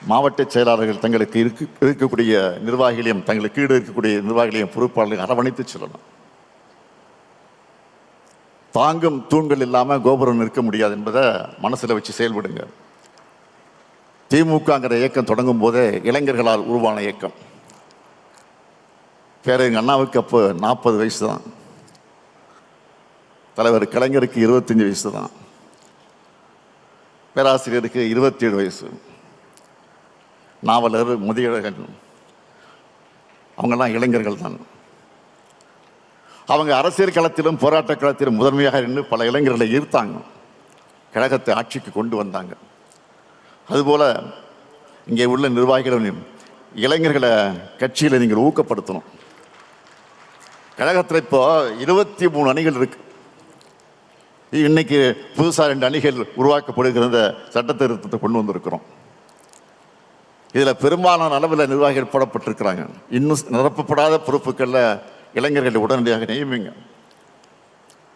மாவட்ட செயலாளர்கள் தங்களுக்கு இருக்கக்கூடிய நிர்வாகிகளையும் தங்களுக்கு கீழே இருக்கக்கூடிய நிர்வாகிகளையும் பொறுப்பாளர்களையும் அரவணைத்து சொல்லணும். தாங்கும் தூண்கள் இல்லாமல் கோபுரம் நிற்க முடியாது என்பதை மனசில் வச்சு செயல்படுங்க. திமுகங்கிற இயக்கம் தொடங்கும் போதே இளைஞர்களால் உருவான இயக்கம். எங்கள் அண்ணாவுக்கு அப்போ 40 வயசு தான். தலைவர் கலைஞருக்கு 25 வயசு தான். பேராசிரியருக்கு 27 வயசு. நாவலர் முதியழகன் அவங்கெல்லாம் இளைஞர்கள் தான். அவங்க அரசியல் களத்திலும் போராட்ட களத்திலும் முதன்மையாக நின்று பல இளைஞர்களை ஈர்த்தாங்க, கழகத்தை ஆட்சிக்கு கொண்டு வந்தாங்க. அதுபோல் இங்கே உள்ள நிர்வாகிகளும் இளைஞர்களை கட்சியில் நீங்கள் ஊக்கப்படுத்தணும். கழகத்தில் இப்போ 23 அணிகள் இருக்கு. இன்னைக்கு புதுசாக 2 அணிகள் உருவாக்கப்படுகிற சட்ட திருத்தத்தை கொண்டு வந்திருக்கிறோம். இதில் பெரும்பாலான அளவில் நிர்வாகிகள் போடப்பட்டிருக்கிறாங்க. இன்னும் நிரப்பப்படாத பொறுப்புகளில் இளைஞர்களை உடனடியாக நியமிங்க.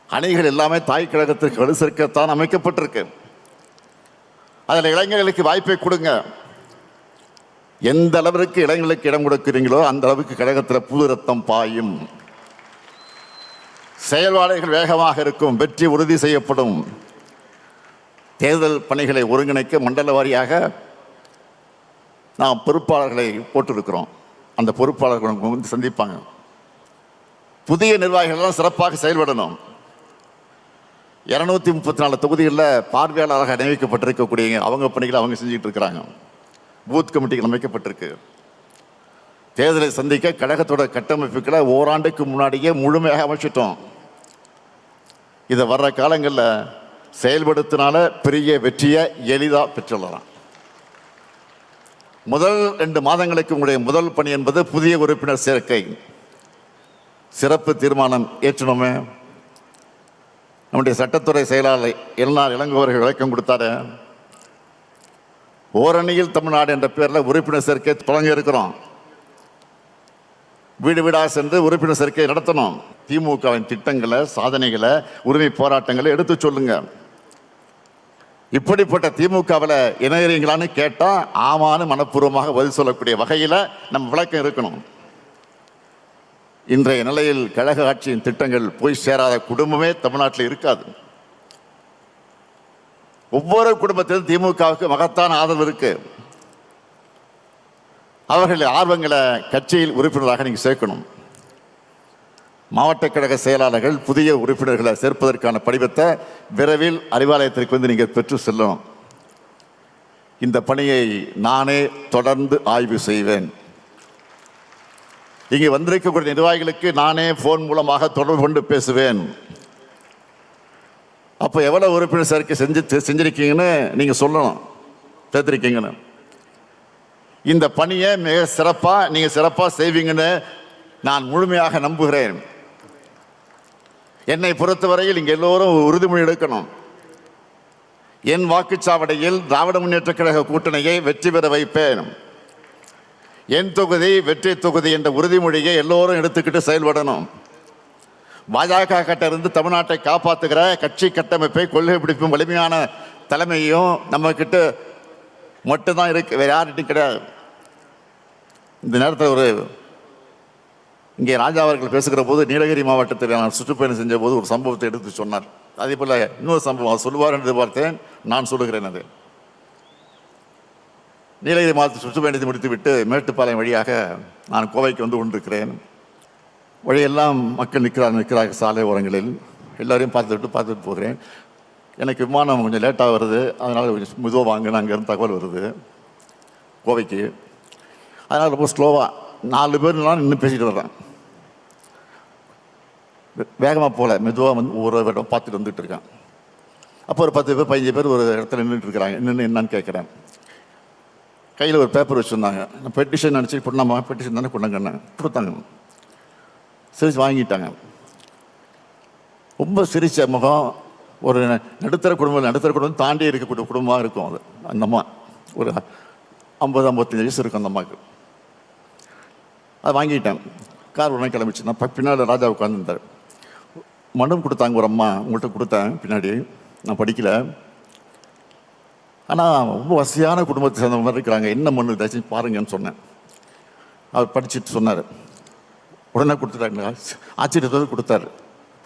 அணிகள் எல்லாமே தாய் கழகத்திற்கு வலு சேர்க்கத்தான் அமைக்கப்பட்டிருக்கு. அதில் இளைஞர்களுக்கு வாய்ப்பை கொடுங்க. எந்த அளவிற்கு இளைஞர்களுக்கு இடம் கொடுக்கிறீங்களோ அந்த அளவுக்கு கழகத்தில் புது ரத்தம் பாயும். செயல்பாடுகள் வேகமாக இருக்கும். வெற்றி உறுதி செய்யப்படும். தேர்தல் பணிகளை ஒருங்கிணைக்க மண்டல வாரியாக நாம் பொறுப்பாளர்களை போட்டிருக்கிறோம். அந்த பொறுப்பாளர்கள் வந்து சந்திப்பாங்க. புதிய நிர்வாகிகள் சிறப்பாக செயல்படணும். 234 தொகுதிகளில் பார்வையாளராக நியமிக்கப்பட்டிருக்கக்கூடிய அவங்க பணிகளை அவங்க செஞ்சுட்டு இருக்கிறாங்க. பூத் கமிட்டிகள் அமைக்கப்பட்டிருக்கு. தேர்தலை சந்திக்க கழகத்தோட கட்டமைப்புகளை ஓராண்டுக்கு முன்னாடியே முழுமையாக அமைச்சிட்டோம். இதை வர்ற காலங்களில் செயல்படுத்தினால பெரிய வெற்றியை எளிதாக பெற்றுள்ளலாம். முதல் 2 மாதங்களுக்கு உங்களுடைய முதல் பணி என்பது புதிய உறுப்பினர் சேர்க்கை. சிறப்பு தீர்மானம் ஏற்றணுமே. நம்முடைய சட்டத்துறை செயலாளர் எல்நாள் இளங்கோவர்கள் விளக்கம் கொடுத்தாரு. ஓரணியில் தமிழ்நாடு என்ற பேரில் உறுப்பினர் சேர்க்கை தொடங்க இருக்கிறோம். வீடு வீடாக சென்று உறுப்பினர் சேர்க்கை நடத்தணும். திமுகவின் திட்டங்களை, சாதனைகளை, உரிமை போராட்டங்களை எடுத்து சொல்லுங்க. இப்படிப்பட்ட திமுகவில் இணையறீங்களான்னு கேட்டால் ஆமான்னு மனப்பூர்வமாக பதில் சொல்லக்கூடிய வகையில் நம்ம விளக்கம் இருக்கணும். இன்றைய நிலையில் கழக ஆட்சியின் திட்டங்கள் போய் சேராத குடும்பமே தமிழ்நாட்டில் இருக்காது. ஒவ்வொரு குடும்பத்திலும் திமுகவுக்கு மகத்தான ஆதரவு இருக்கு. அவர்கள் ஆர்வங்களை கட்சியில் உறுப்பினராக நீங்கள் சேர்க்கணும். மாவட்ட கழக செயலாளர்கள் புதிய உறுப்பினர்களை சேர்ப்பதற்கான படிவத்தை விரைவில் அறிவாலயத்திற்கு வந்து நீங்கள் பெற்று செல்லணும். இந்த பணியை நானே தொடர்ந்து ஆய்வு செய்வேன். இங்கே வந்திருக்கக்கூடிய நிர்வாகிகளுக்கு நானே போன் மூலமாக தொடர்பு கொண்டு பேசுவேன். அப்போ எவ்வளோ உறுப்பினர் சேர்க்கை செஞ்சிருக்கீங்கன்னு நீங்கள் சொல்லணும், சேர்த்திருக்கீங்கன்னு. இந்த பணியை மிக சிறப்பாக நீங்கள் சிறப்பாக செய்வீங்கன்னு நான் முழுமையாக நம்புகிறேன். என்னை பொறுத்தவரையில் இங்கே எல்லோரும் உறுதிமொழி எடுக்கணும். என் வாக்குச்சாவடியில் திராவிட முன்னேற்ற கழக கூட்டணியை வெற்றி பெற வைப்பேன். என் தொகுதி வெற்றி தொகுதி என்ற உறுதிமொழியை எல்லோரும் எடுத்துக்கிட்டு செயல்படணும். பாஜக கிட்ட இருந்து தமிழ்நாட்டை காப்பாற்றுகிற கட்சி கட்டமைப்பை, கொள்கை பிடிப்பும் வலிமையான தலைமையும் நம்ம கிட்ட மட்டும்தான் இருக்கு, வேற யார்கிட்டையும் கிடையாது. இந்த நேரத்தில் இங்கே ராஜா அவர்கள் பேசுகிற போது நீலகிரி மாவட்டத்தில் நான் சுற்றுப்பயணம் செஞ்ச போது ஒரு சம்பவத்தை எடுத்து சொன்னார். அதே போல் இன்னொரு சம்பவம் சொல்லுவார் என்று பார்த்தேன், நான் சொல்லுகிறேன். அது நீலகிரி மாவட்டத்தில் சுற்றுப்பயணத்தை முடித்துவிட்டு மேட்டுப்பாளையம் வழியாக நான் கோவைக்கு வந்து கொண்டிருக்கிறேன். வழியெல்லாம் மக்கள் நிற்கிறார்கள் சாலை ஓரங்களில். எல்லோரையும் பார்த்துட்டு போகிறேன். எனக்கு விமானம் கொஞ்சம் லேட்டாக வருது, அதனால் கொஞ்சம் மெதுவாக வாங்கினு அங்கேருந்து தகவல் வருது கோவைக்கு. அதனால் ரொம்ப ஸ்லோவாக 4 பேர்லாம் இன்னும் பேசிட்டு வர்றேன். வேகமாக போகல, மெதுவாக வந்து ஒவ்வொரு இடம் பார்த்துட்டு வந்துட்டு இருக்கேன். அப்போ ஒரு 10 பேர் 15 பேர் ஒரு இடத்துல நின்றுட்டு இருக்கிறாங்க. என்னன்னு கேட்குறேன். கையில் ஒரு பேப்பர் வச்சுருந்தாங்க. நான் பெட்டிஷன் நினச்சி பொண்ணாமா பெட்டிஷன் தானே கொண்டாங்கன்னு கொடுத்தாங்க. சிரிச்சு வாங்கிட்டாங்க. ரொம்ப சிரிச்ச முகம். ஒரு நடுத்தர குடும்பம் தாண்டி இருக்கக்கூடிய குடும்பமாக இருக்கும் அது. அந்த அம்மா ஒரு 50-55 வயசு இருக்கும் அந்த அம்மாவுக்கு. அதை வாங்கிட்டேன். கார் உடனே கிளம்பிச்சு. நான் பின்னாடி ராஜா உட்காந்துருந்தார். மனம் கொடுத்தாங்க ஒரு அம்மா, உங்கள்கிட்ட கொடுத்தேன் பின்னாடி. நான் படிக்கலை. ஆனால் ரொம்ப வசதியான குடும்பத்தை சேர்ந்த மாதிரி இருக்கிறாங்க, என்ன மண்ணு தயவுசெய்து பாருங்கன்னு சொன்னேன். அவர் படிச்சுட்டு சொன்னார், உடனே கொடுத்துட்டாங்க. ஆச்சரியத்தோடு கொடுத்தாரு.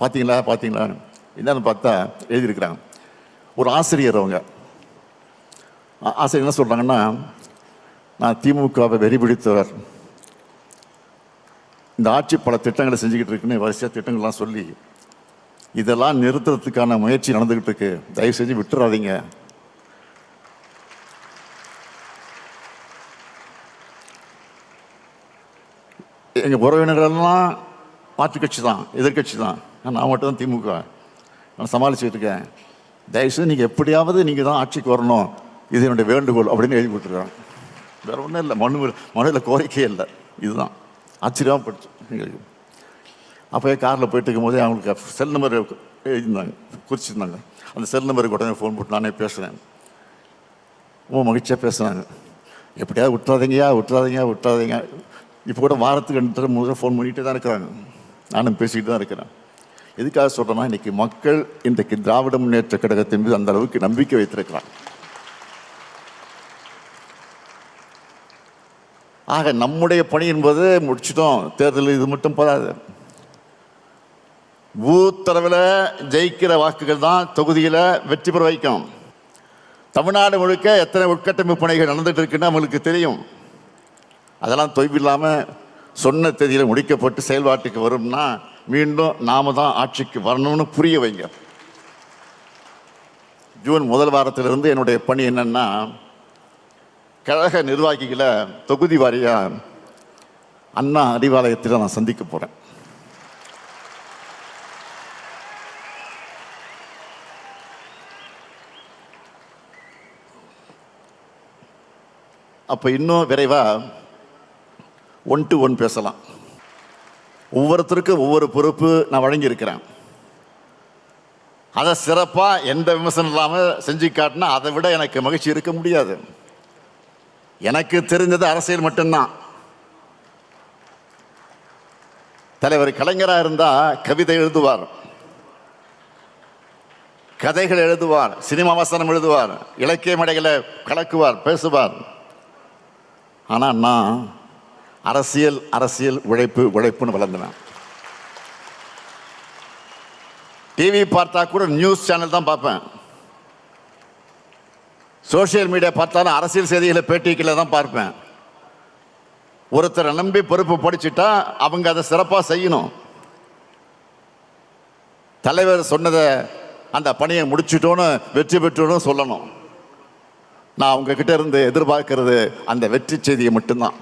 பார்த்தீங்களா பார்த்தீங்களா என்னன்னு பார்த்தா எழுதியிருக்கிறாங்க. ஒரு ஆசிரியர், அவங்க ஆசிரியர் என்ன சொல்கிறாங்கன்னா, நான் திமுகவை வெறி பிடித்தவர், இந்த ஆட்சி பல திட்டங்களை செஞ்சுக்கிட்டு இருக்குன்னு வரிசையாக திட்டங்கள்லாம் சொல்லி இதெல்லாம் நிறுத்துறதுக்கான முயற்சி நடந்துக்கிட்டு இருக்கு, தயவு செஞ்சு விட்டுறாதீங்க. எங்கள் உறவினர்கள்லாம் மாற்று கட்சி தான், எதிர்கட்சி தான், நான் மட்டும் தான் திமுக, நான் சமாளிச்சுட்டு இருக்கேன், தயவுசெய்து நீங்கள் எப்படியாவது நீங்கள் தான் ஆட்சிக்கு வரணும், இது என்னுடைய வேண்டுகோள் அப்படின்னு எழுதி விட்டுருக்காங்க. வேறு ஒன்றும் இல்லை, மனுவில் கோரிக்கையே இல்லை, இதுதான். ஆச்சரியமாக படிச்சு எங்களுக்கு. அப்போ காரில் போயிட்டு இருக்கும்போதே அவங்களுக்கு செல் நம்பர் எழுதியிருந்தாங்க, குறிச்சிருந்தாங்க. அந்த செல் நம்பருக்கு உடனே ஃபோன் போட்டு நானே பேசுகிறேன். ரொம்ப மகிழ்ச்சியாக பேசுனாங்க. எப்படியாவது விட்டுறாதீங்கயா விட்டுறாதீங்க விட்டுறாதீங்க. இப்போ கூட வாரத்துக்கு 2 தடவை 3 தடவை ஃபோன் பண்ணிகிட்டே தான் இருக்கிறாங்க, நானும் பேசிக்கிட்டு தான் இருக்கிறேன். எதுக்காக சொல்கிறேன்னா, இன்றைக்கி மக்கள் இன்றைக்கு திராவிட முன்னேற்ற கழகத்தின் மீது அந்த அளவுக்கு நம்பிக்கை வைத்திருக்கிறாங்க. ஆக நம்முடைய பணி என்பது முடிச்சிட்டோம், தேர்தல் இது மட்டும் போதாது. பூத்தளவில் ஜெயிக்கிற வாக்குகள் தான் தொகுதியில் வெற்றி பெற வைக்கும். தமிழ்நாடு முழுக்க எத்தனை உட்கட்டமைப்பு பணிகள் நடந்துட்டு இருக்குன்னு நம்மளுக்கு தெரியும். அதெல்லாம் தொய்வில்லாமல் சொன்ன தேதியில் முடிக்கப்பட்டு செயல்பாட்டுக்கு வரும்னா மீண்டும் நாம தான் ஆட்சிக்கு வரணும்னு புரிய வைங்க. ஜூன் முதல் வாரத்திலிருந்து என்னுடைய பணி என்னன்னா, கழக நிர்வாகிகளை தொகுதி வாரியாக அண்ணா அறிவாலயத்தில் நான் சந்திக்க போகிறேன். அப்போ இன்னும் விரைவாக 1-to-1 பேசலாம். ஒவ்வொருத்தருக்கும் ஒவ்வொரு பொறுப்பு நான் வழங்கியிருக்கிறேன். அதை சிறப்பாக எந்த விமர்சனம் இல்லாமல் செஞ்சு காட்டினா அதை விட எனக்கு மகிழ்ச்சி இருக்க முடியாது. எனக்கு தெரிஞ்சது அரசியல் மட்டும்தான். தலைவர் கலைஞராக இருந்தால் கவிதை எழுதுவார், கதைகள் எழுதுவார், சினிமா வசனம் எழுதுவார், இலக்கிய மேடைகளை கலக்குவார், பேசுவார். ஆனால் நான் அரசியல் அரசியல் உழைப்பு உழைப்புன்னு வளர்ந்தேன். டிவி பார்த்தா கூட நியூஸ் சேனல் தான் பார்ப்பேன். சோசியல் மீடியா பார்த்தாலும் அரசியல் செய்திகளை பேட்டிகளை தான் பார்ப்பேன். ஒருத்தரை நம்பி பொறுப்பு படிச்சுட்டா அவங்க அதை சிறப்பாக செய்யணும். தலைவர் சொன்னதை அந்த பணியை முடிச்சுட்டோன்னு வெற்றி பெற்றோன்னு சொல்லணும். நான் உங்ககிட்ட இருந்து எதிர்பார்க்கிறது அந்த வெற்றி செய்தியை மட்டும்தான்.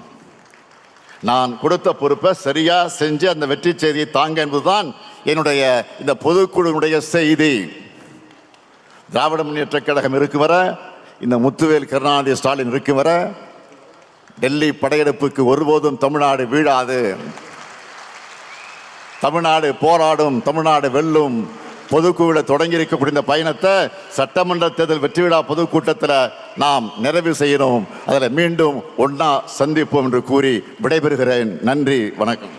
நான் கொடுத்த பொறுப்பை சரியாக செஞ்சு அந்த வெற்றி செய்தியை தாங்க என்பதுதான் என்னுடைய இந்த பொதுக்குழுவுடைய செய்தி. திராவிட முன்னேற்ற கழகம் இருக்கும் வர, இந்த முத்துவேல் கருணாநிதி ஸ்டாலின் இருக்கும் வர, டெல்லி படையெடுப்புக்கு ஒருபோதும் தமிழ்நாடு வீழாது. தமிழ்நாடு போராடும், தமிழ்நாடு வெல்லும். பொதுக்குழுவில் தொடங்கி இருக்கக்கூடிய இந்த பயணத்தை சட்டமன்ற தேர்தல் வெற்றி விழா பொதுக்கூட்டத்தில் நாம் நிறைவு செய்யணும். அதில் மீண்டும் ஒன்றா சந்திப்போம் என்று கூறி விடைபெறுகிறேன். நன்றி, வணக்கம்.